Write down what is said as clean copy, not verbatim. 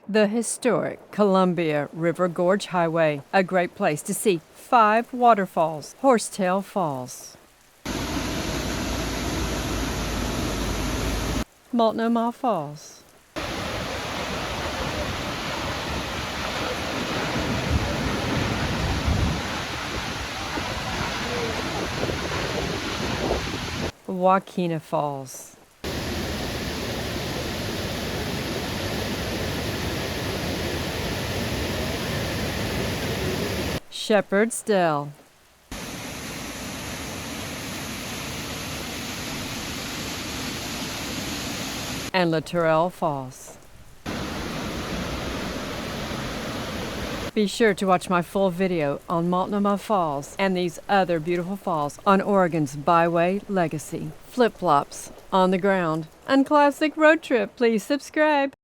The historic Columbia River Gorge Highway, a great place to see 5 waterfalls. Horsetail Falls, Multnomah Falls, Wahkeena Falls, Shepperd's Dell, and Latourell Falls. Be sure to watch my full video on Multnomah Falls and these other beautiful falls on Oregon's Byway legacy. Flip-flops on the ground and classic road trip. Please subscribe.